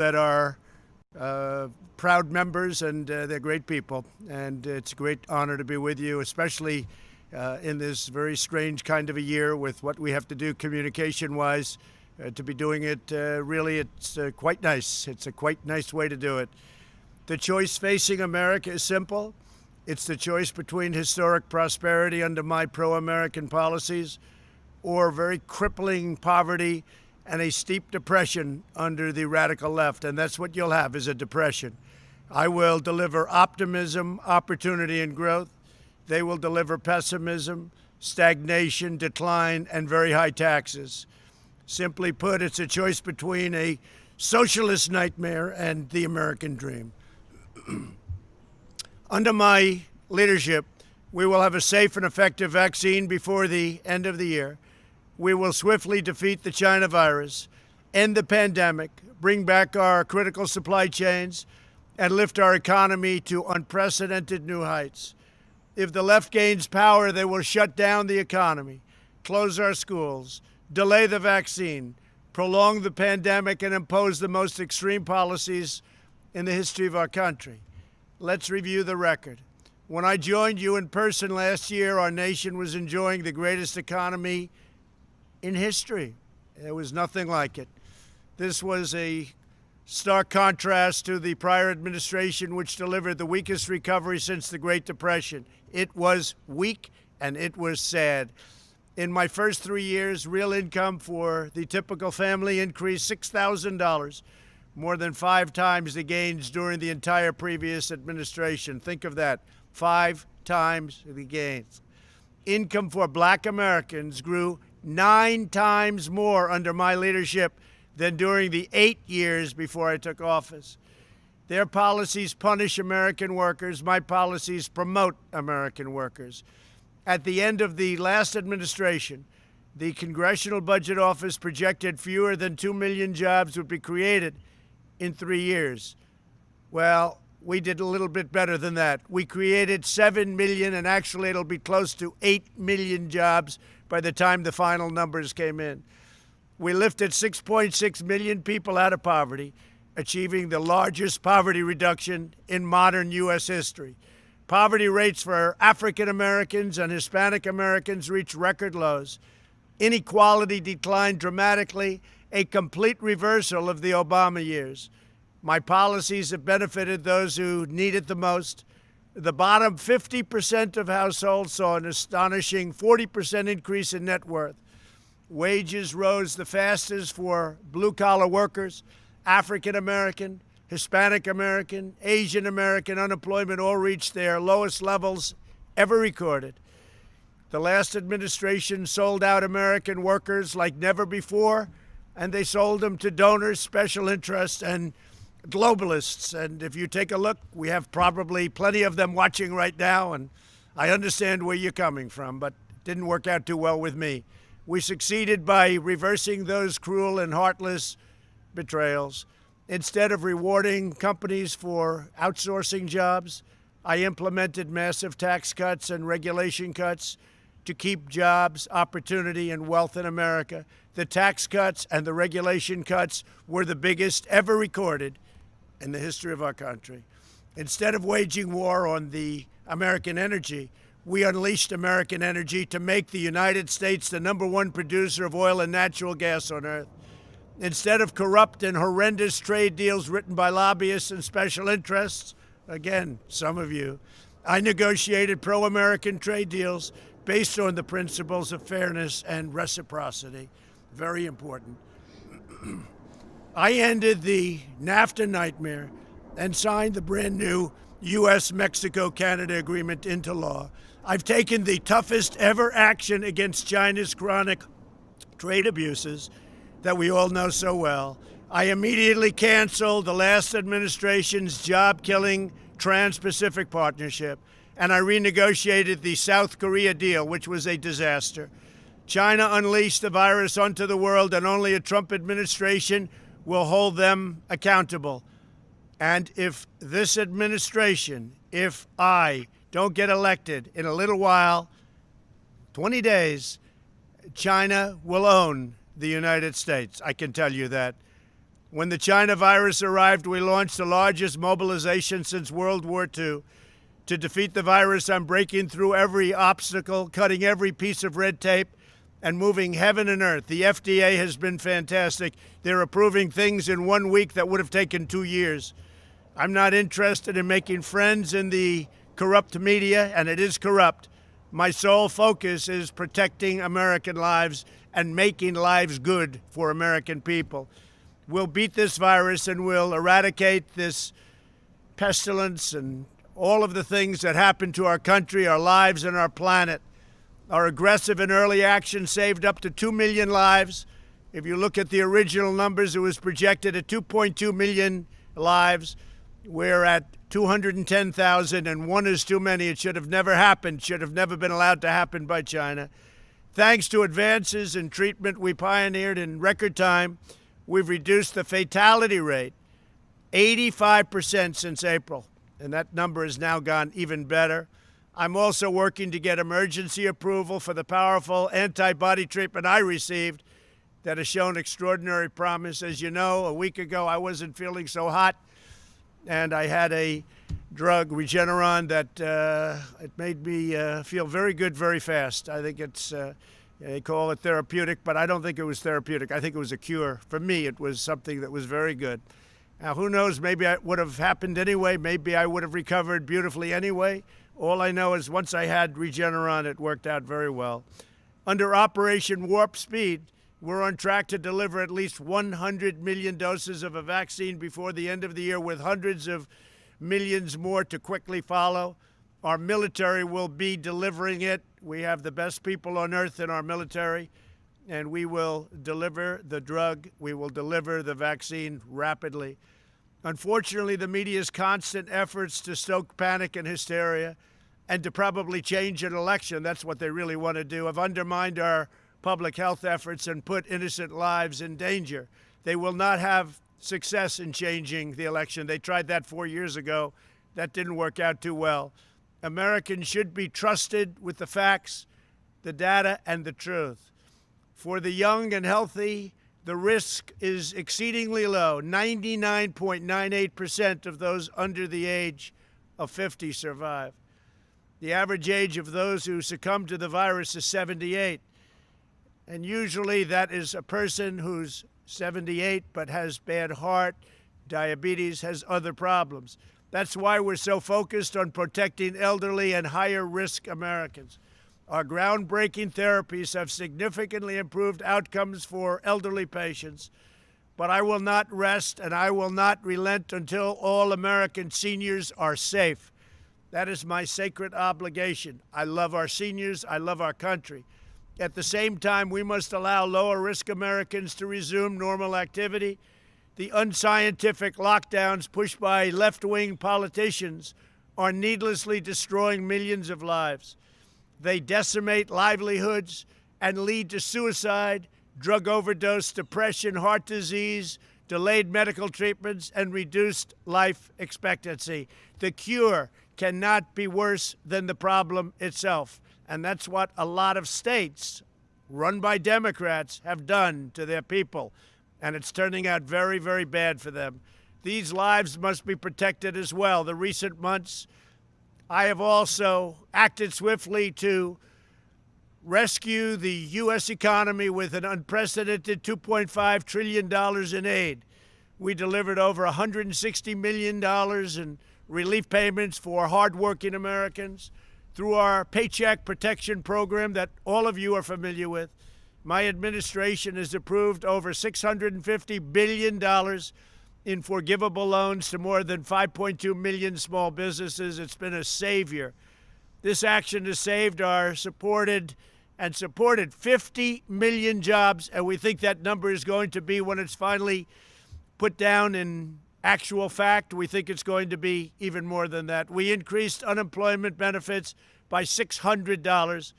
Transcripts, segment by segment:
that are proud members, and they're great people. And it's a great honor to be with you, especially in this very strange kind of a year with what we have to do communication-wise. To be doing it, really, it's quite nice. It's a quite nice way to do it. The choice facing America is simple. It's the choice between historic prosperity under my pro-American policies or very crippling poverty and a steep depression under the radical left. And that's what you'll have, is a depression. I will deliver optimism, opportunity, and growth. They will deliver pessimism, stagnation, decline, and very high taxes. Simply put, it's a choice between a socialist nightmare and the American dream. Under my leadership, we will have a safe and effective vaccine before the end of the year. We will swiftly defeat the China virus, end the pandemic, bring back our critical supply chains, and lift our economy to unprecedented new heights. If the left gains power, they will shut down the economy, close our schools, delay the vaccine, prolong the pandemic, and impose the most extreme policies in the history of our country. Let's review the record. When I joined you in person last year, our nation was enjoying the greatest economy in history. There was nothing like it. This was a stark contrast to the prior administration, which delivered the weakest recovery since the Great Depression. It was weak and it was sad. In my first 3 years, real income for the typical family increased $6,000, more than 5 times the gains during the entire previous administration. Think of that, 5 times the gains. Income for Black Americans grew 9 times more under my leadership than during the 8 years before I took office. Their policies punish American workers. My policies promote American workers. At the end of the last administration, the Congressional Budget Office projected fewer than 2 million jobs would be created in 3 years. Well, we did a little bit better than that. We created 7 million, and actually it'll be close to 8 million jobs by the time the final numbers came in. We lifted 6.6 million people out of poverty, achieving the largest poverty reduction in modern U.S. history. Poverty rates for African Americans and Hispanic Americans reached record lows. Inequality declined dramatically, a complete reversal of the Obama years. My policies have benefited those who need it the most. The bottom 50% of households saw an astonishing 40% increase in net worth. Wages rose the fastest for blue-collar workers, African American, Hispanic American, Asian American. Unemployment all reached their lowest levels ever recorded. The last administration sold out American workers like never before, and they sold them to donors, special interests, and globalists. And if you take a look, we have probably plenty of them watching right now, and I understand where you're coming from, but it didn't work out too well with me. We succeeded by reversing those cruel and heartless betrayals. Instead of rewarding companies for outsourcing jobs, I implemented massive tax cuts and regulation cuts to keep jobs, opportunity, and wealth in America. The tax cuts and the regulation cuts were the biggest ever recorded in the history of our country. Instead of waging war on the American energy, we unleashed American energy to make the United States the #1 producer of oil and natural gas on earth. Instead of corrupt and horrendous trade deals written by lobbyists and special interests, again, some of you, I negotiated pro-American trade deals based on the principles of fairness and reciprocity. Very important. I ended the NAFTA nightmare and signed the brand new U.S.-Mexico-Canada agreement into law. I've taken the toughest ever action against China's chronic trade abuses that we all know so well. I immediately canceled the last administration's job-killing Trans-Pacific Partnership, and I renegotiated the South Korea deal, which was a disaster. China unleashed the virus onto the world, and only a Trump administration will hold them accountable. And if this administration, if I don't get elected in a little while, 20 days, China will own the United States. I can tell you that. When the China virus arrived, we launched the largest mobilization since World War II. To defeat the virus, I'm breaking through every obstacle, cutting every piece of red tape, and moving heaven and earth. The FDA has been fantastic. They're approving things in 1 week that would have taken 2 years. I'm not interested in making friends in the corrupt media, and it is corrupt. My sole focus is protecting American lives and making lives good for American people. We'll beat this virus and we'll eradicate this pestilence and all of the things that happen to our country, our lives, and our planet. Our aggressive and early action saved up to 2 million lives. If you look at the original numbers, it was projected at 2.2 million lives. We're at 210,000, and one is too many. It should have never happened, should have never been allowed to happen by China. Thanks to advances in treatment we pioneered in record time, we've reduced the fatality rate 85% since April, and that number has now gone even better. I'm also working to get emergency approval for the powerful antibody treatment I received that has shown extraordinary promise. As you know, a week ago I wasn't feeling so hot, and I had a drug, Regeneron, that it made me feel very good very fast. I think it's, they call it therapeutic, but I don't think it was therapeutic. I think it was a cure. For me, it was something that was very good. Now, who knows, maybe it would have happened anyway. Maybe I would have recovered beautifully anyway. All I know is once I had Regeneron, it worked out very well. Under Operation Warp Speed, we're on track to deliver at least 100 million doses of a vaccine before the end of the year, with hundreds of millions more to quickly follow. Our military will be delivering it. We have the best people on earth in our military, and we will deliver the drug. We will deliver the vaccine rapidly. Unfortunately, the media's constant efforts to stoke panic and hysteria and to probably change an election, that's what they really want to do, have undermined our public health efforts and put innocent lives in danger. They will not have success in changing the election. They tried that 4 years ago. That didn't work out too well. Americans should be trusted with the facts, the data, and the truth. For the young and healthy, the risk is exceedingly low. 99.98% of those under the age of 50 survive. The average age of those who succumb to the virus is 78. And usually that is a person who's 78 but has bad heart, diabetes, has other problems. That's why we're so focused on protecting elderly and higher risk Americans. Our groundbreaking therapies have significantly improved outcomes for elderly patients. But I will not rest and I will not relent until all American seniors are safe. That is my sacred obligation. I love our seniors. I love our country. At the same time, we must allow lower-risk Americans to resume normal activity. The unscientific lockdowns pushed by left-wing politicians are needlessly destroying millions of lives. They decimate livelihoods and lead to suicide, drug overdose, depression, heart disease, delayed medical treatments, and reduced life expectancy. The cure cannot be worse than the problem itself. And that's what a lot of states run by Democrats have done to their people. And it's turning out very, very bad for them. These lives must be protected as well. The recent months, I have also acted swiftly to rescue the U.S. economy with an unprecedented $2.5 trillion in aid. We delivered over $160 million in relief payments for hardworking Americans through our Paycheck Protection Program that all of you are familiar with. My administration has approved over $650 billion in forgivable loans to more than 5.2 million small businesses. It's been a savior. This action has saved our supported 50 million jobs, and we think that number is going to be, when it's finally put down in actual fact, we think it's going to be even more than that. We increased unemployment benefits by $600.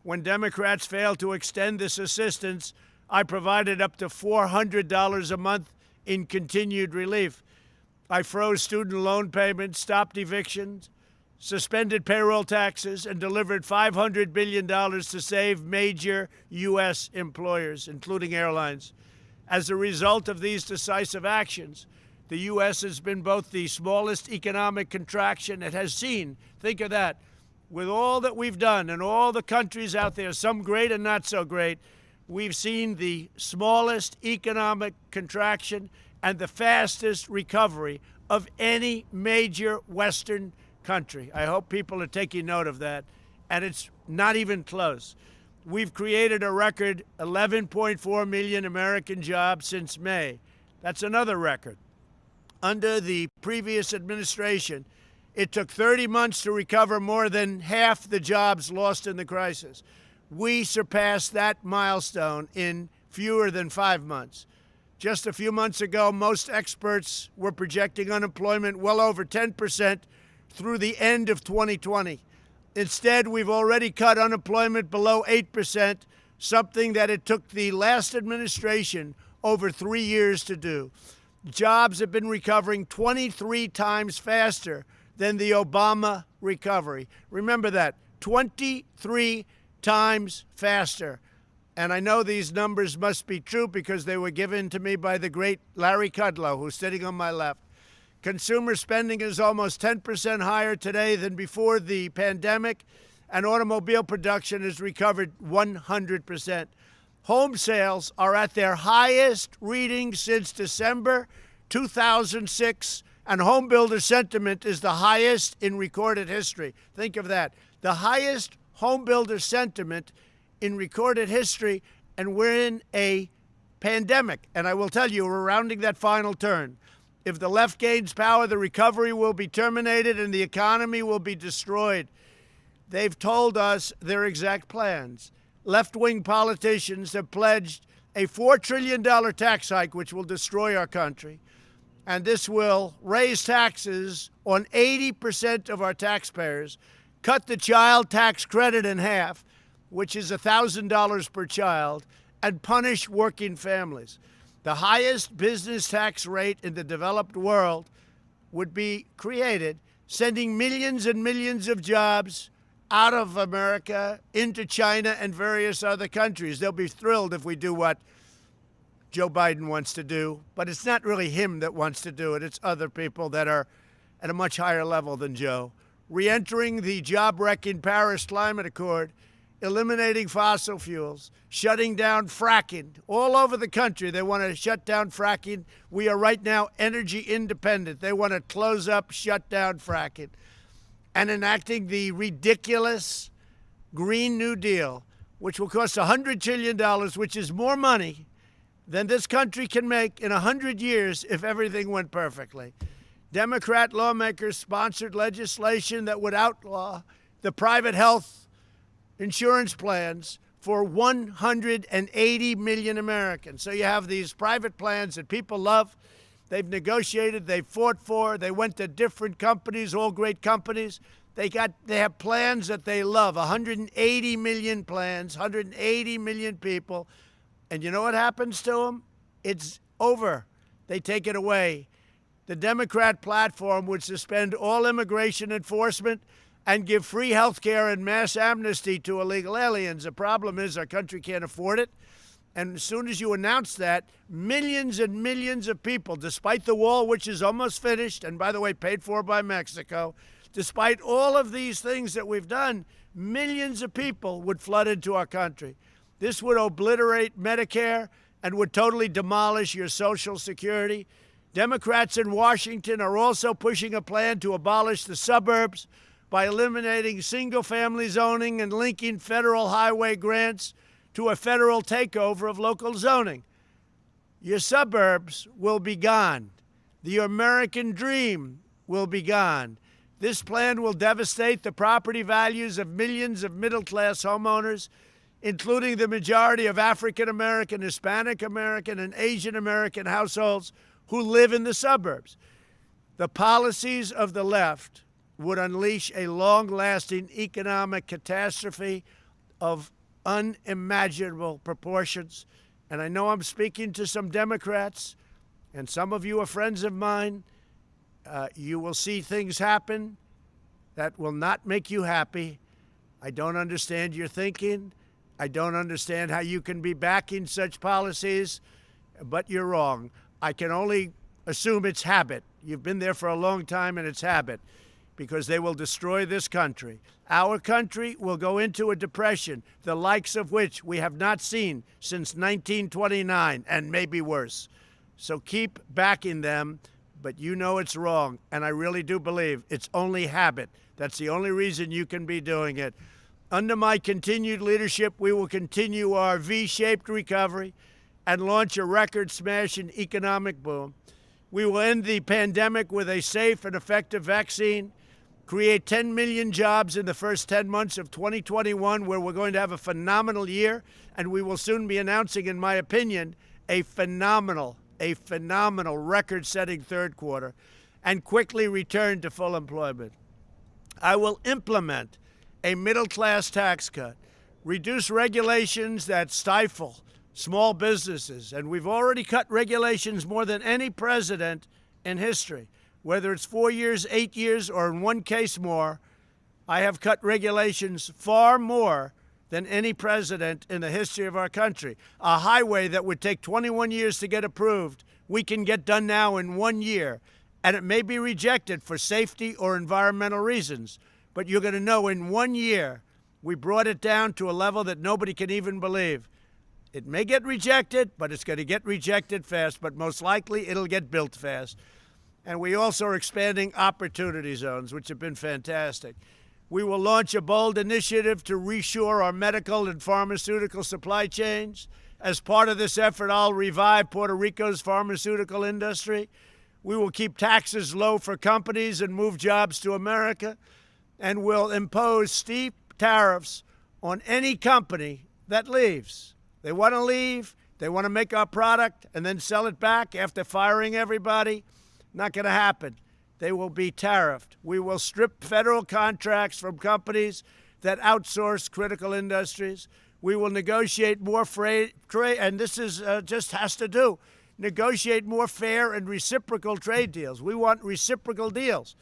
When Democrats failed to extend this assistance, I provided up to $400 a month in continued relief. I froze student loan payments, stopped evictions, suspended payroll taxes, and delivered $500 billion to save major U.S. employers, including airlines. As a result of these decisive actions, the U.S. has been both the smallest economic contraction it has seen. Think of that. With all that we've done and all the countries out there, some great and not so great, we've seen the smallest economic contraction and the fastest recovery of any major Western country. I hope people are taking note of that. And it's not even close. We've created a record 11.4 million American jobs since May. That's another record. Under the previous administration, it took 30 months to recover more than half the jobs lost in the crisis. We surpassed that milestone in fewer than 5 months. Just a few months ago, most experts were projecting unemployment well over 10% through the end of 2020. Instead, we've already cut unemployment below 8%, something that it took the last administration over 3 years to do. Jobs have been recovering 23 times faster than the Obama recovery. Remember that, 23 times faster. And I know these numbers must be true because they were given to me by the great Larry Kudlow, who's sitting on my left. Consumer spending is almost 10% higher today than before the pandemic, and automobile production has recovered 100%. Home sales are at their highest reading since December 2006, and home builder sentiment is the highest in recorded history. Think of that. The highest home builder sentiment in recorded history, and we're in a pandemic. And I will tell you, we're rounding that final turn. If the left gains power, the recovery will be terminated and the economy will be destroyed. They've told us their exact plans. Left-wing politicians have pledged a $4 trillion tax hike, which will destroy our country. And this will raise taxes on 80% of our taxpayers, cut the child tax credit in half, which is $1,000 per child, and punish working families. The highest business tax rate in the developed world would be created, sending millions and millions of jobs out of America into China and various other countries. They'll be thrilled if we do what Joe Biden wants to do, but it's not really him that wants to do it. It's other people that are at a much higher level than Joe. Re-entering the job-wrecking Paris Climate Accord, eliminating fossil fuels, shutting down fracking. All over the country, they want to shut down fracking. We are right now energy independent. They want to close up, shut down fracking. And enacting the ridiculous Green New Deal, which will cost $100 trillion, which is more money than this country can make in 100 years if everything went perfectly. Democrat lawmakers sponsored legislation that would outlaw the private health insurance plans for 180 million Americans. So you have these private plans that people love. They've negotiated, they've fought for, they went to different companies, all great companies. They have plans that they love, 180 million plans, 180 million people. And you know what happens to them? It's over. They take it away. The Democrat platform would suspend all immigration enforcement and give free health care and mass amnesty to illegal aliens. The problem is our country can't afford it. And as soon as you announce that, millions and millions of people, despite the wall, which is almost finished, and by the way, paid for by Mexico, despite all of these things that we've done, millions of people would flood into our country. This would obliterate Medicare and would totally demolish your Social Security. Democrats in Washington are also pushing a plan to abolish the suburbs by eliminating single-family zoning and linking federal highway grants to a federal takeover of local zoning. Your suburbs will be gone. The American dream will be gone. This plan will devastate the property values of millions of middle-class homeowners, including the majority of African American, Hispanic American, and Asian American households who live in the suburbs. The policies of the left would unleash a long-lasting economic catastrophe of unimaginable proportions. And I know I'm speaking to some Democrats, and some of you are friends of mine. You will see things happen that will not make you happy. I don't understand your thinking. I don't understand how you can be backing such policies. but you're wrong. I can only assume it's habit. You've been there for a long time, and it's habit, because they will destroy this country. Our country will go into a depression, the likes of which we have not seen since 1929, and maybe worse. So keep backing them, but you know it's wrong, and I really do believe it's only habit. That's the only reason you can be doing it. Under my continued leadership, we will continue our V-shaped recovery and launch a record-smashing economic boom. We will end the pandemic with a safe and effective vaccine, create 10 million jobs in the first 10 months of 2021, where we're going to have a phenomenal year, and we will soon be announcing, in my opinion, a phenomenal record-setting third quarter, and quickly return to full employment. I will implement a middle-class tax cut, reduce regulations that stifle small businesses, and we've already cut regulations more than any president in history. Whether it's 4 years, 8 years, or in one case more, I have cut regulations far more than any president in the history of our country. A highway that would take 21 years to get approved, we can get done now in 1 year, and it may be rejected for safety or environmental reasons, but you're going to know in 1 year we brought it down to a level that nobody can even believe. It may get rejected, but it's going to get rejected fast, but most likely it'll get built fast. And we also are expanding opportunity zones, which have been fantastic. We will launch a bold initiative to reshore our medical and pharmaceutical supply chains. As part of this effort, I'll revive Puerto Rico's pharmaceutical industry. We will keep taxes low for companies and move jobs to America. And we'll impose steep tariffs on any company that leaves. They want to leave, they want to make our product and then sell it back after firing everybody. Not going to happen. They will be tariffed. We will strip federal contracts from companies that outsource critical industries. We will negotiate more trade, and this is just has to do, negotiate more fair and reciprocal trade deals. We want reciprocal deals.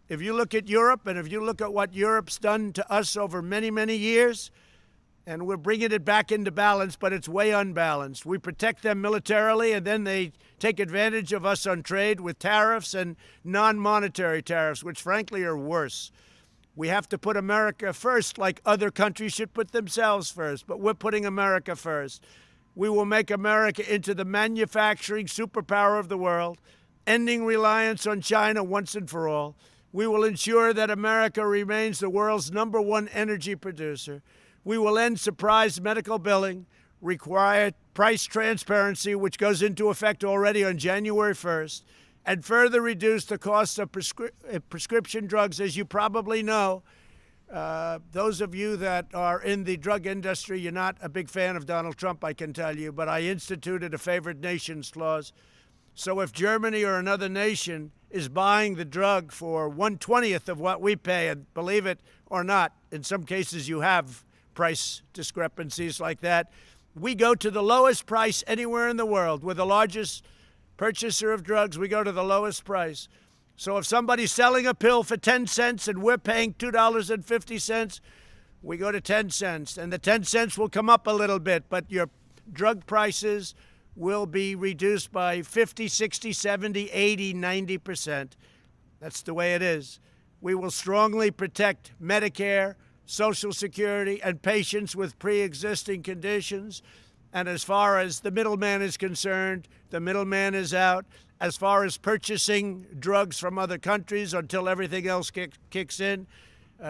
If you look at Europe, and if you look at what Europe's done to us over many, many years, and we're bringing it back into balance, but it's way unbalanced. We protect them militarily, and then they take advantage of us on trade with tariffs and non-monetary tariffs, which frankly are worse. We have to put America first, like other countries should put themselves first, but we're putting America first. We will make America into the manufacturing superpower of the world, ending reliance on China once and for all. We will ensure that America remains the world's #1 energy producer. We will end surprise medical billing, require price transparency, which goes into effect already on January 1st, and further reduce the cost of prescription drugs. As you probably know, those of you that are in the drug industry, you're not a big fan of Donald Trump, I can tell you, but I instituted a favored nations clause. So if Germany or another nation is buying the drug for 1/20th of what we pay, and believe it or not, in some cases you have price discrepancies like that, we go to the lowest price anywhere in the world. We're the largest purchaser of drugs. We go to the lowest price. So if somebody's selling a pill for 10 cents and we're paying $2.50, we go to 10 cents. And the 10 cents will come up a little bit, but your drug prices will be reduced by 50, 60, 70, 80, 90%. That's the way it is. We will strongly protect Medicare, Social Security, and patients with pre-existing conditions. And as far as the middleman is concerned, the middleman is out. As far as purchasing drugs from other countries until everything else kicks in,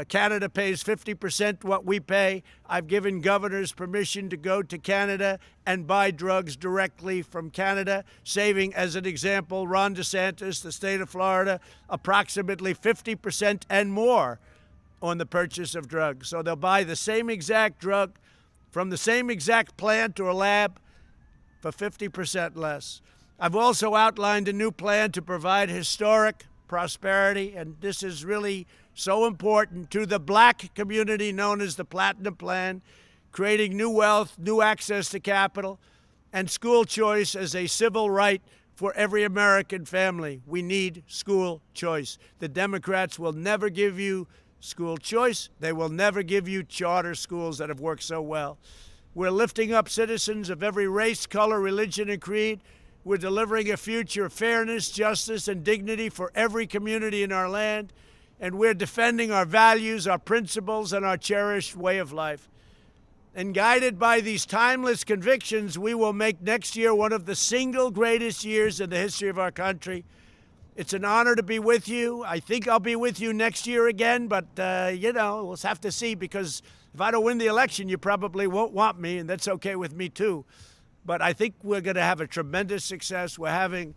Canada pays 50% what we pay. I've given governors permission to go to Canada and buy drugs directly from Canada, saving, as an example, Ron DeSantis, the state of Florida, approximately 50% and more on the purchase of drugs. So they'll buy the same exact drug from the same exact plant or lab for 50% less. I've also outlined a new plan to provide historic prosperity, and this is really so important, to the black community known as the Platinum Plan, creating new wealth, new access to capital, and school choice as a civil right for every American family. We need school choice. The Democrats will never give you school choice. They will never give you charter schools that have worked so well. We're lifting up citizens of every race, color, religion, and creed. We're delivering a future of fairness, justice, and dignity for every community in our land. And we're defending our values, our principles, and our cherished way of life. And guided by these timeless convictions, we will make next year one of the single greatest years in the history of our country. It's an honor to be with you. I think I'll be with you next year again, but, we'll have to see, because if I don't win the election, you probably won't want me, and that's okay with me too. But I think we're going to have a tremendous success. We're having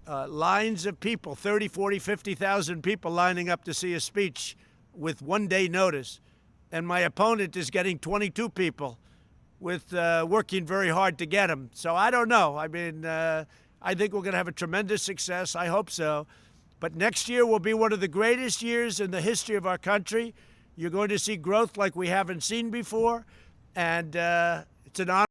lines of people, 30, 40, 50,000 people lining up to see a speech with 1 day notice. And my opponent is getting 22 people with working very hard to get them. So I don't know. I mean, I think we're going to have a tremendous success. I hope so. But next year will be one of the greatest years in the history of our country. You're going to see growth like we haven't seen before. And it's an honor.